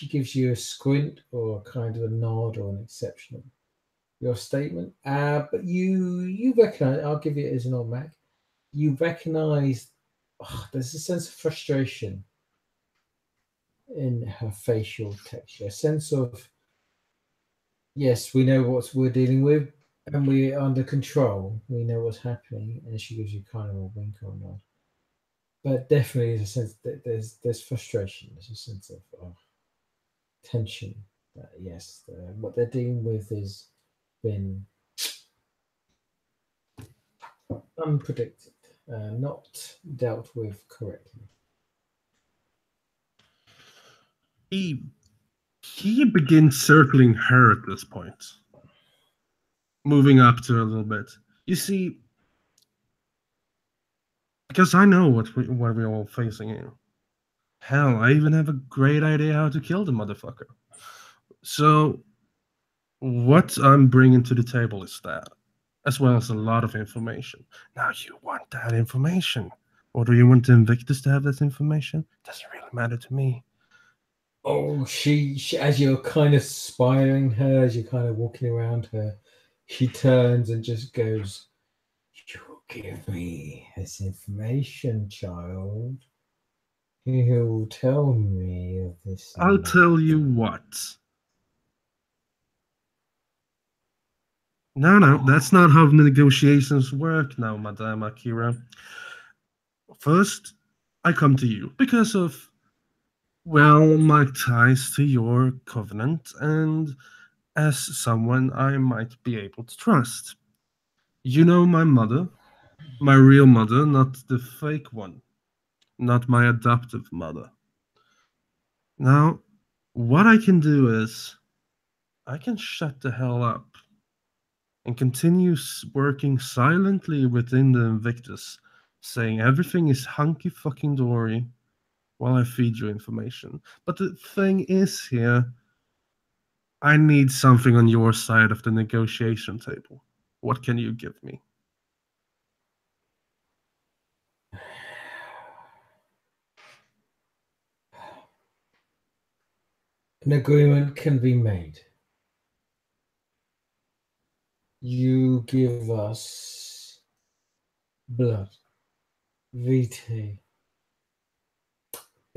gives you a squint or kind of a nod or an exceptional your statement. But you recognize. I'll give you it as an old Mac. You recognize. There's a sense of frustration in her facial texture. A sense of yes, we know what we're dealing with, and we're under control. We know what's happening, and she gives you kind of a wink or a nod. But definitely, there's a sense that there's frustration. There's a sense of tension. Yes, what they're dealing with has been unpredicted, not dealt with correctly. He he begins circling her at this point, moving up to her a little bit. You see, because I know what we're all facing here. Hell, I even have a great idea how to kill the motherfucker. So, what I'm bringing to the table is that, as well as a lot of information. Now, you want that information. Or do you want the Invictus to have that information? Doesn't really matter to me. Oh, she as you're kind of spying her, as you're kind of walking around her, she turns and just goes, "You give me this information, child. He'll tell me of this I'll and that." tell you what. No, no, that's not how negotiations work now, Madame Akira. First, I come to you because of, well, my ties to your covenant and as someone I might be able to trust. You know my mother, my real mother, not the fake one, not my adoptive mother. Now, what I can do is I can shut the hell up and continue working silently within the Invictus, saying everything is hunky fucking dory while I feed you information. But the thing is here, I need something on your side of the negotiation table. What can you give me? an agreement can be made. You give us blood, vitae,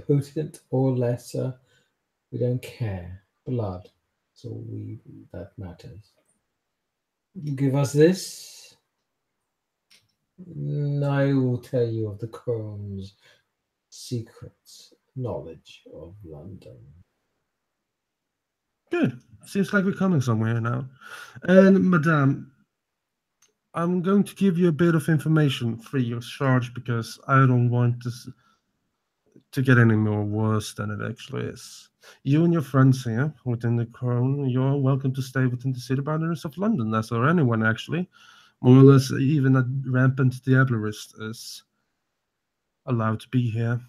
potent or lesser. We don't care. Blood. So we that matters. You give us this, and I will tell you of the Crone's secrets, knowledge of London. Good. Seems like we're coming somewhere now. And, Madame, I'm going to give you a bit of information free of charge because I don't want this to get any more worse than it actually is. You and your friends here within the crown, you're welcome to stay within the city boundaries of London, as are anyone actually. More or less, even a rampant diablerist is allowed to be here.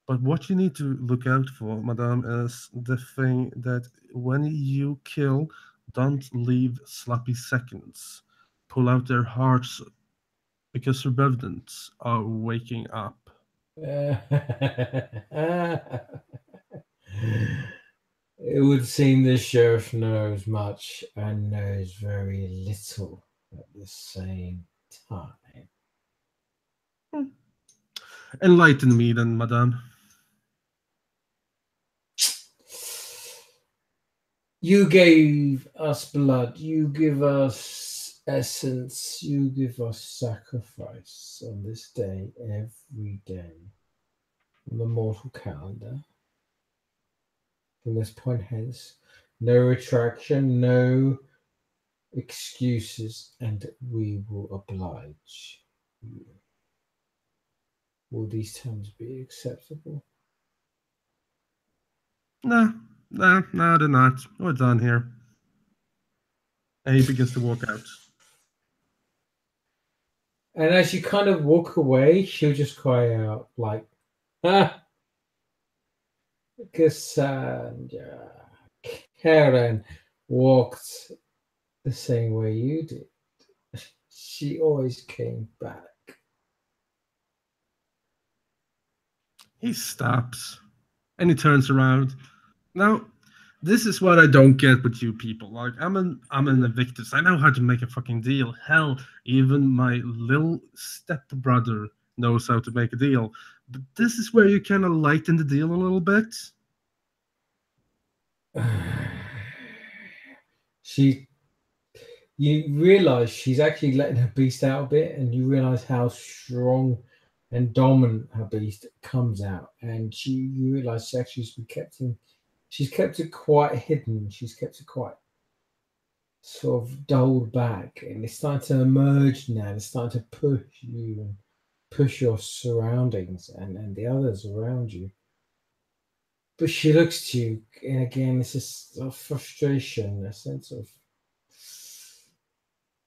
But what you need to look out for, Madame, is the thing that when you kill, don't leave sloppy seconds. Pull out their hearts because the revenants are waking up. It would seem the sheriff knows much and knows very little at the same time. Hmm. Enlighten me then, Madame. You gave us blood, you give us essence, you give us sacrifice on this day, every day. On the mortal calendar. From this point hence, no retraction, no excuses, and we will oblige you. Will these terms be acceptable? Nah, they're not. We're done here. And he begins to walk out. And as you kind of walk away, she'll just cry out like, "Ah, Cassandra, Karen walked the same way you did. She always came back." He stops and he turns around. Now, this is what I don't get with you people. Like, I'm an Invictus. I know how to make a fucking deal. Hell, even my little stepbrother knows how to make a deal. But this is where you kind of lighten the deal a little bit. She, you realize she's actually letting her beast out a bit, and you realize how strong and dominant her beast comes out, and you realize she's kept it quite hidden, she's kept it quite sort of dulled back, and it's starting to emerge now. It's starting to push you and push your surroundings and the others around you. But she looks to you, and again, it's just a frustration, a sense of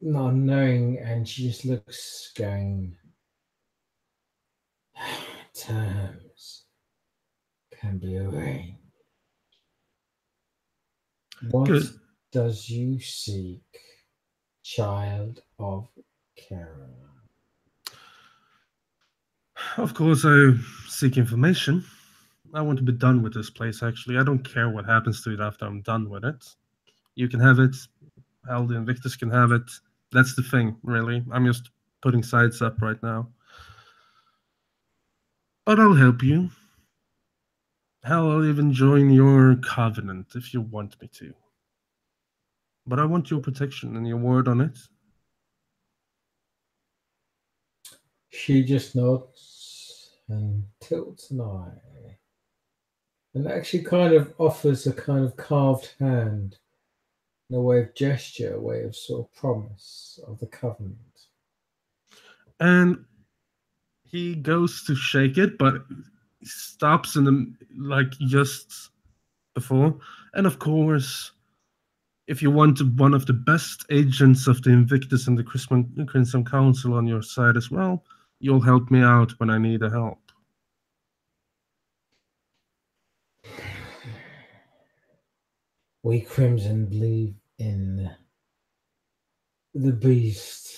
not knowing, and she just looks going, terms can be arranged. What Good. does you seek, child of Kara? Of course, I seek information. I want to be done with this place, actually. I don't care what happens to it after I'm done with it. You can have it. Hell, the Invictus can have it. That's the thing, really. I'm just putting sides up right now. But I'll help you. Hell, I'll even join your covenant if you want me to. But I want your protection and your word on it. She just nods and tilts an eye, and actually kind of offers a kind of carved hand in a way of gesture, a way of sort of promise of the covenant. And he goes to shake it, but he stops in the like just before. And of course, if you want one of the best agents of the Invictus and the Crimson Council on your side as well, you'll help me out when I need a help. We Crimson believe in the beast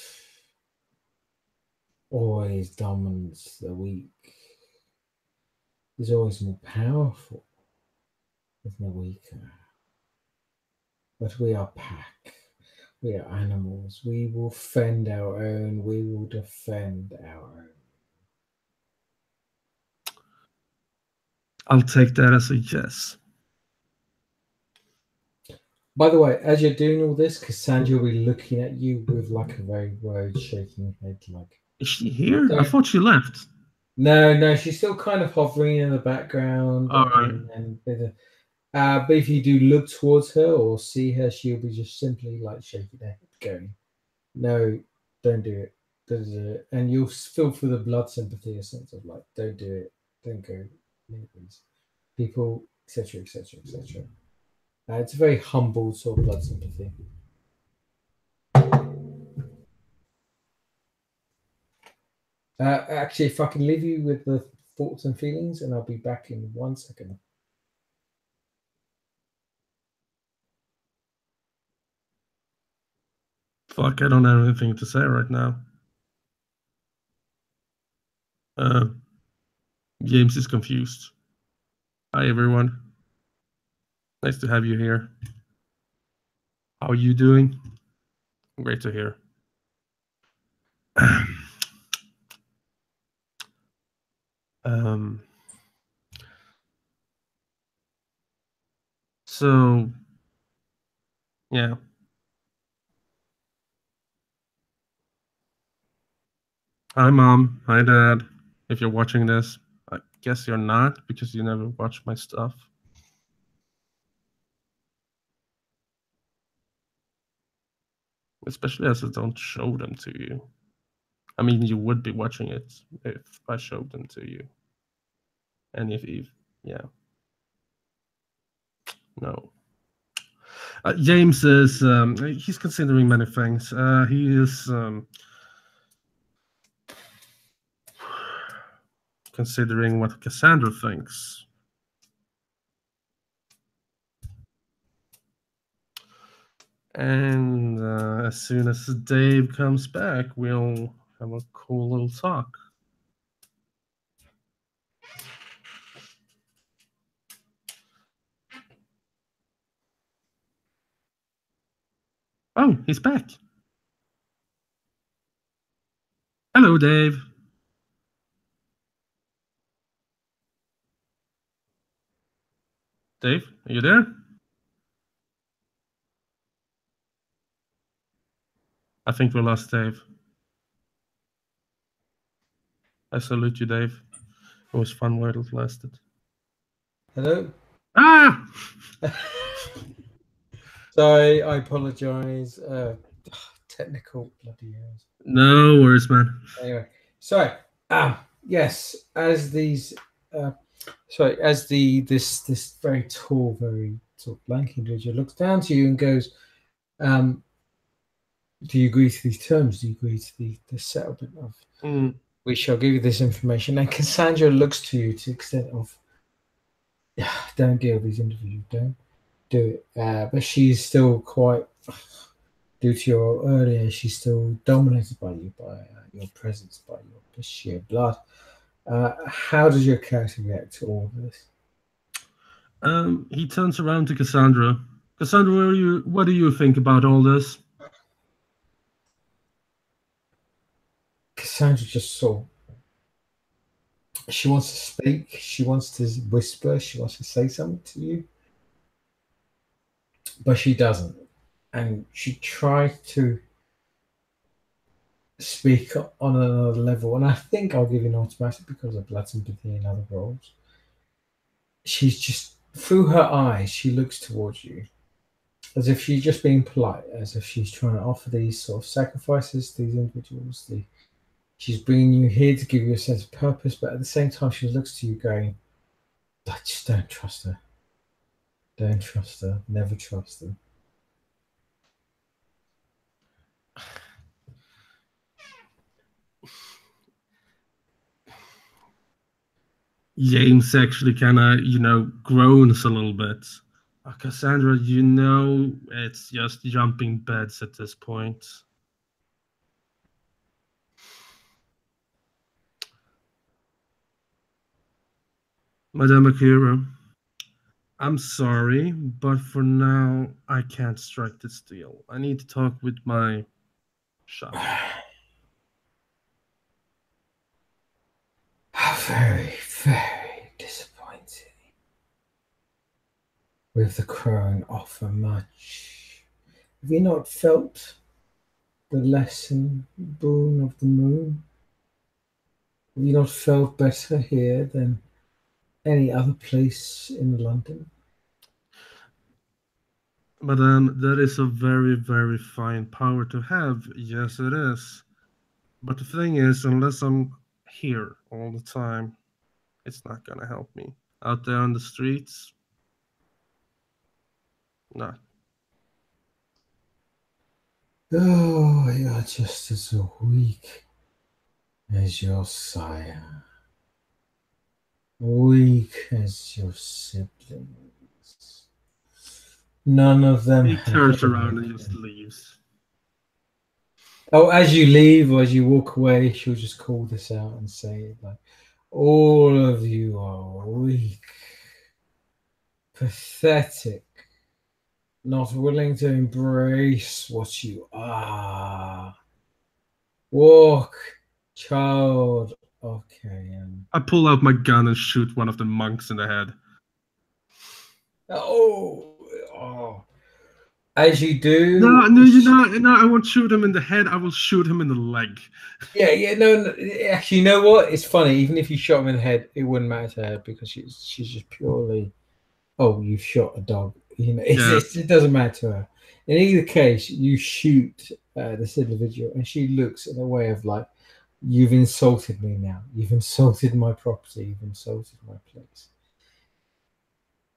always dominates the weak. Is always more powerful than the weaker. But we are pack. We are animals. We will fend our own. We will defend our own. I'll take that as a yes. By the way, as you're doing all this, Cassandra will be looking at you with like a very worried, shaking head, like. Is she here? I thought she left. No, she's still kind of hovering in the background. All right. And But if you do look towards her or see her, she'll be just simply like shaking her head, going, "No, don't do it." Don't do it. And you'll feel for the blood sympathy, a sense of like, "Don't do it, don't go near these people," etc., etc., etc. It's a very humble sort of blood sympathy. Actually, if I can leave you with the thoughts and feelings, and I'll be back in 1 second. Fuck, I don't have anything to say right now. James is confused. Hi, everyone. Nice to have you here. How are you doing? Great to hear. So, yeah. Hi, Mom. Hi, Dad. If you're watching this, I guess you're not because you never watch my stuff. Especially as I don't show them to you. I mean, you would be watching it if I showed them to you. And if yeah. No. James is, he's considering many things. He is considering what Cassandra thinks. And as soon as Dave comes back, we'll have a cool little talk. Oh, he's back. Hello, Dave. Dave, are you there? I think we lost Dave. I salute you, Dave. It was fun while it lasted. Hello? Ah! Sorry, I apologize. Technical bloody hours. No worries, man. Anyway, so yes, as these as this very tall, very sort of lanky individual looks down to you and goes, do you agree to these terms? Do you agree to the settlement of we shall give you this information? And Cassandra looks to you to the extent of, don't deal with these individuals, don't do it. But she's still quite, due to your earlier, she's still dominated by you, by your presence, by your sheer blood. How does your character react to all of this? He turns around to Cassandra. Cassandra, what do you think about all this? Cassandra just sort of, she wants to speak, she wants to whisper, she wants to say something to you, but she doesn't. And she tries to speak on another level, and I think I'll give you an automatic because of blood sympathy and other roles. She's just, through her eyes, she looks towards you as if she's just being polite, as if she's trying to offer these sort of sacrifices to these individuals. She's bringing you here to give you a sense of purpose, but at the same time, she looks to you going, just don't trust her. Don't trust her. Never trust her. James actually kind of, groans a little bit. Cassandra, it's just jumping beds at this point. Madame Akira, I'm sorry, but for now, I can't strike this deal. I need to talk with my shop. How very, very disappointing. With the crown offer much. Have you not felt the lesson boon of the moon? Have you not felt better here than any other place in London? But that is a very, very fine power to have. Yes, it is. But the thing is, unless I'm here all the time, it's not gonna help me. Out there on the streets, nah. Oh, you're just as weak as your sire, weak as your siblings. None of them He have turns around and just anything. leaves. Oh, as you leave or as you walk away, she'll just call this out and say, like, all of you are weak, pathetic, not willing to embrace what you are. Walk, child. Okay. I pull out my gun and shoot one of the monks in the head. Oh. As you do, No, no, no, I won't shoot him in the head. I will shoot him in the leg. yeah, no, actually, you know what? It's funny. Even if you shot him in the head, it wouldn't matter to her because she's just purely, oh, you've shot a dog. You know, Yeah. it doesn't matter to her. In either case, you shoot this individual, and she looks in a way of like, you've insulted me now. You've insulted my property. You've insulted my place.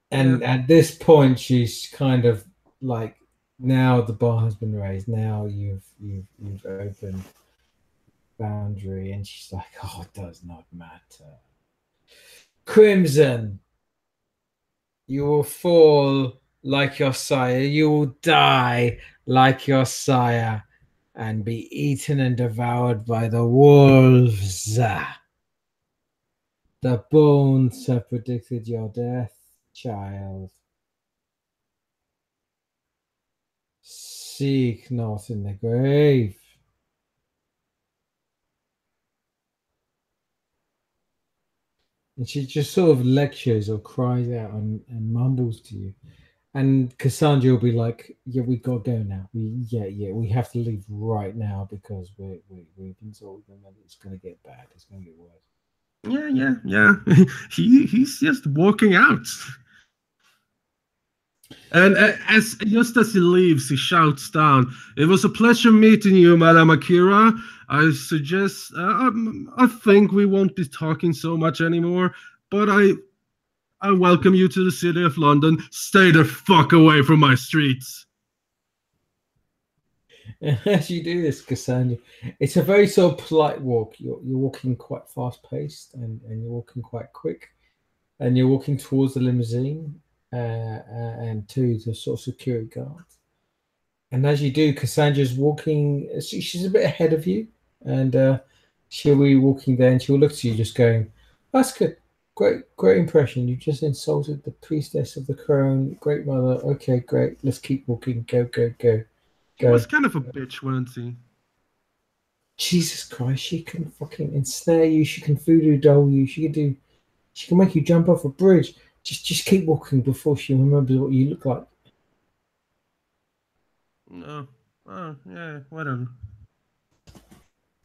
And at this point, she's kind of like, now the bar has been raised. Now you've opened boundary, and she's like, oh, it does not matter. Crimson, you will fall like your sire. You will die like your sire and be eaten and devoured by the wolves. The bones have predicted your death, child. Seek not in the grave. And she just sort of lectures or cries out and mumbles to you. And Cassandra will be like, "Yeah, we gotta go now. We have to leave right now because we've been told them that it's gonna get bad. It's gonna get worse." Yeah. He's just walking out. And as just as he leaves, he shouts down, "It was a pleasure meeting you, Madame Akira. I suggest, I think we won't be talking so much anymore, but I welcome you to the city of London. Stay the fuck away from my streets." And as you do this, Cassandra, it's a very sort of polite walk. You're walking quite fast paced and you're walking quite quick, and you're walking towards the limousine and to the sort of security guards. And as you do, Cassandra's walking. She's a bit ahead of you, and she'll be walking there, and she'll look to you, just going, "That's good, great impression. You just insulted the priestess of the crown, great mother. Okay, great. Let's keep walking. Go, go, go, He was go." kind of a bitch, wasn't he? Jesus Christ, she can fucking ensnare you. She can voodoo doll you. She can make you jump off a bridge. Just keep walking before she remembers what you look like. No. Oh, yeah, whatever.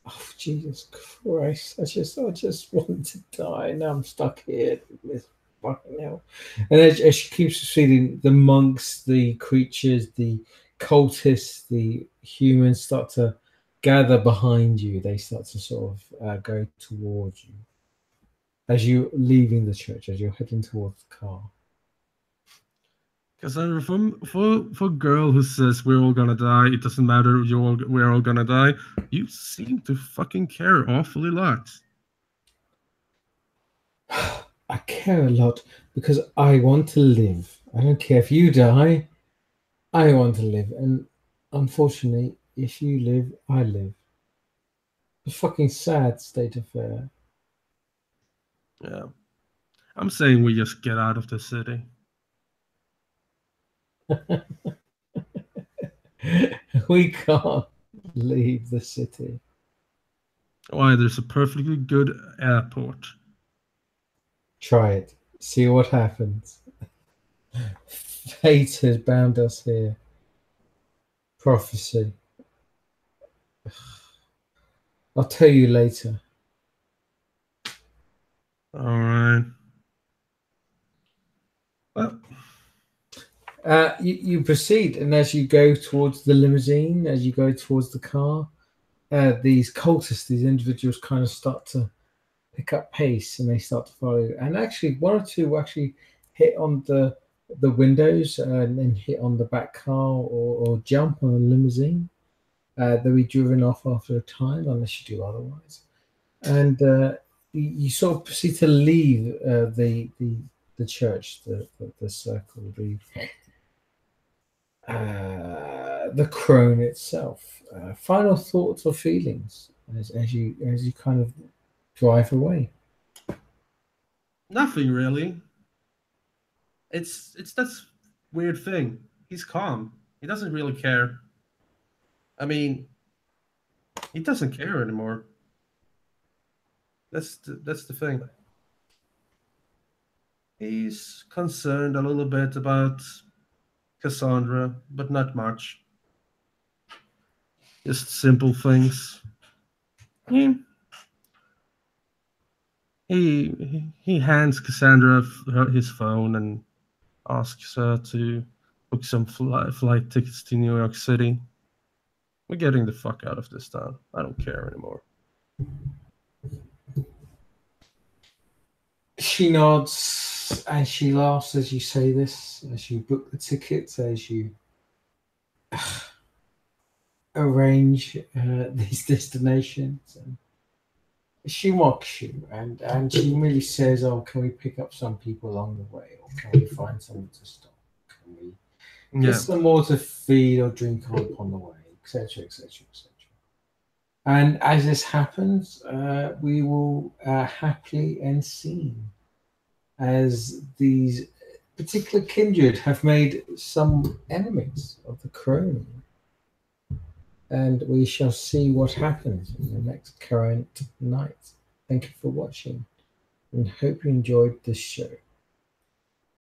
Oh, Jesus Christ! I just want to die. Now I'm stuck here. This fucking hell. And as she keeps feeling, the monks, the creatures, the cultists, the humans start to gather behind you. They start to sort of go towards you as you're leaving the church, as you're heading towards the car. Because for a girl who says we're all gonna die, it doesn't matter, we're all gonna die, you seem to fucking care awfully lot. I care a lot because I want to live. I don't care if you die. I want to live, and unfortunately, if you live, I live. A fucking sad state of affair. Yeah. I'm saying we just get out of the city. We can't leave the city. Why, there's a perfectly good airport. Try it. See what happens. Fate has bound us here. Prophecy. I'll tell you later. Alright. Well, You proceed, and as you go towards the limousine, as you go towards the car, these cultists, these individuals, kind of start to pick up pace, and they start to follow you. And actually, one or two actually hit on the windows and then hit on the back car or jump on the limousine. They'll be driven off after a time, unless you do otherwise. And you sort of proceed to leave the church, the circle, the crone itself. Final thoughts or feelings as you kind of drive away. Nothing really. It's that weird thing. He's calm. He doesn't really care. I mean, he doesn't care anymore. That's the thing. He's concerned a little bit about Cassandra, but not much. Just simple things. He hands Cassandra his phone and asks her to book some flight tickets to New York City. We're getting the fuck out of this town. I don't care anymore. She nods and she laughs as you say this, as you book the tickets, as you arrange these destinations. And she mocks you and she really says, "Oh, can we pick up some people along the way, or can we find someone to stop? Can we get some more to feed or drink upon the way, etc., etc., etc." And as this happens, we will happily end scene as these particular kindred have made some enemies of the crone. And we shall see what happens in the next current night. Thank you for watching and hope you enjoyed this show.